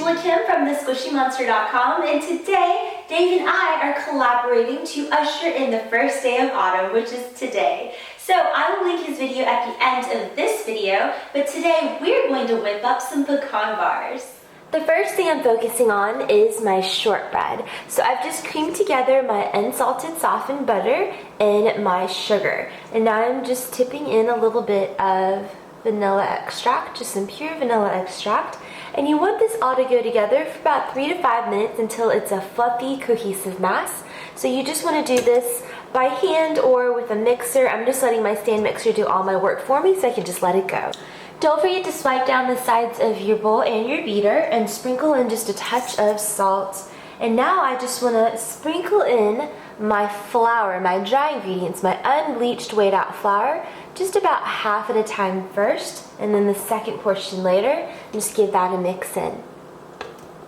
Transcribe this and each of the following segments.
Angela Kim from thesquishymonster.com, and today Dave and I are collaborating to usher in the first day of autumn, which is today. So I will link his video at the end of this video, but today we're going to whip up some pecan bars. The first thing I'm focusing on is my shortbread. So I've just creamed together my unsalted softened butter and my sugar. And now I'm just tipping in a little bit of vanilla extract, just some pure vanilla extract. And you want this all to go together for about 3 to 5 minutes until it's a fluffy, cohesive mass. So you just want to do this by hand or with a mixer. I'm just letting my stand mixer do all my work for me so I can just let it go. Don't forget to swipe down the sides of your bowl and your beater and sprinkle in just a touch of salt. And now I just want to sprinkle in my flour, my dry ingredients, my unbleached weighed out flour, just about half at a time first, and then the second portion later, and just give that a mix in.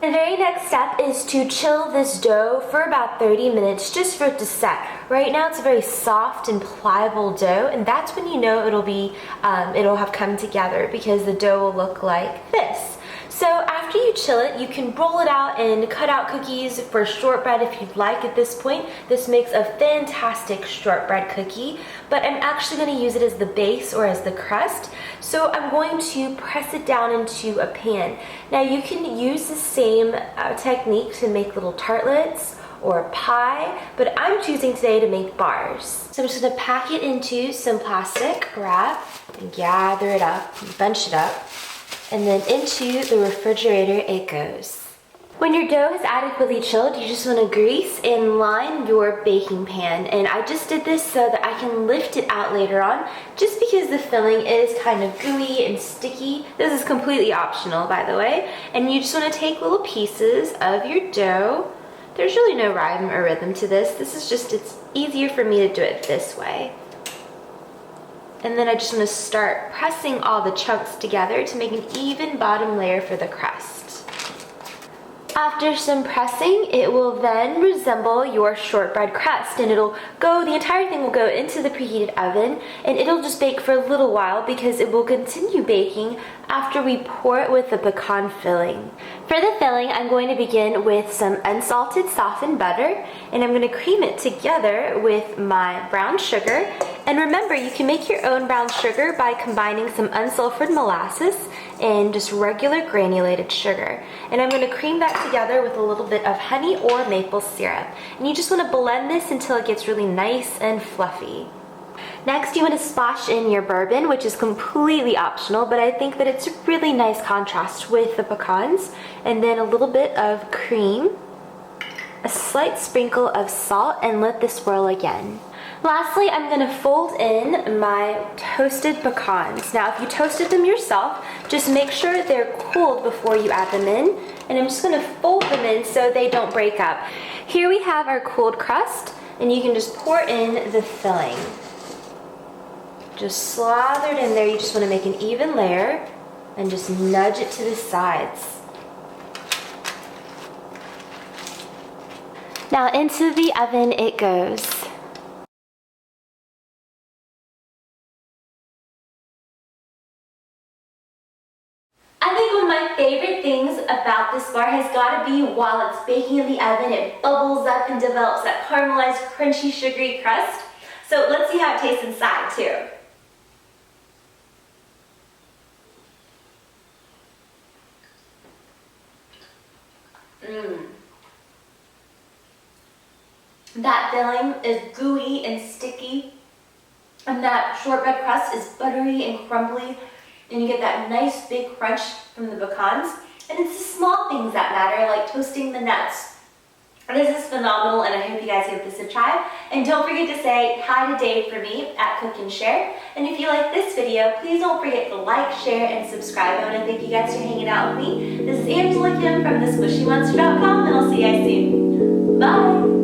The very next step is to chill this dough for about 30 minutes just for it to set. Right now it's a very soft and pliable dough, and that's when you know it'll have come together, because the dough will look like this. So after you chill it, you can roll it out and cut out cookies for shortbread if you'd like at this point. This makes a fantastic shortbread cookie, but I'm actually going to use it as the base or as the crust. So I'm going to press it down into a pan. Now you can use the same technique to make little tartlets or a pie, but I'm choosing today to make bars. So I'm just going to pack it into some plastic wrap and gather it up, bunch it up, and then into the refrigerator it goes. When your dough is adequately chilled, you just want to grease and line your baking pan. And I just did this so that I can lift it out later on, just because the filling is kind of gooey and sticky. This is completely optional, by the way. And you just want to take little pieces of your dough. There's really no rhyme or rhythm to this. It's easier for me to do it this way. And then I just want to start pressing all the chunks together to make an even bottom layer for the crust. After some pressing, it will then resemble your shortbread crust, and the entire thing will go into the preheated oven, and it'll just bake for a little while because it will continue baking after we pour it with the pecan filling. For the filling, I'm going to begin with some unsalted softened butter, and I'm going to cream it together with my brown sugar. And remember, you can make your own brown sugar by combining some unsulfured molasses and just regular granulated sugar. And I'm going to cream that together with a little bit of honey or maple syrup. And you just want to blend this until it gets really nice and fluffy. Next, you want to splash in your bourbon, which is completely optional, but I think that it's a really nice contrast with the pecans. And then a little bit of cream, a slight sprinkle of salt, and let this swirl again. Lastly, I'm going to fold in my toasted pecans. Now, if you toasted them yourself, just make sure they're cooled before you add them in. And I'm just going to fold them in so they don't break up. Here we have our cooled crust, and you can just pour in the filling. Just slathered in there. You just want to make an even layer and just nudge it to the sides. Now into the oven it goes. I think one of my favorite things about this bar has got to be while it's baking in the oven, it bubbles up and develops that caramelized, crunchy, sugary crust. So let's see how it tastes inside too. That filling is gooey and sticky, and that shortbread crust is buttery and crumbly, and you get that nice big crunch from the pecans. And it's the small things that matter, like toasting the nuts. This is phenomenal, and I hope you guys give this a try. And don't forget to say hi to Dave for me at Cook and Share. And if you like this video, please don't forget to like, share, and subscribe. I want to thank you guys for hanging out with me. This is Angela Kim from thesquishymonster.com, and I'll see you guys soon. Bye!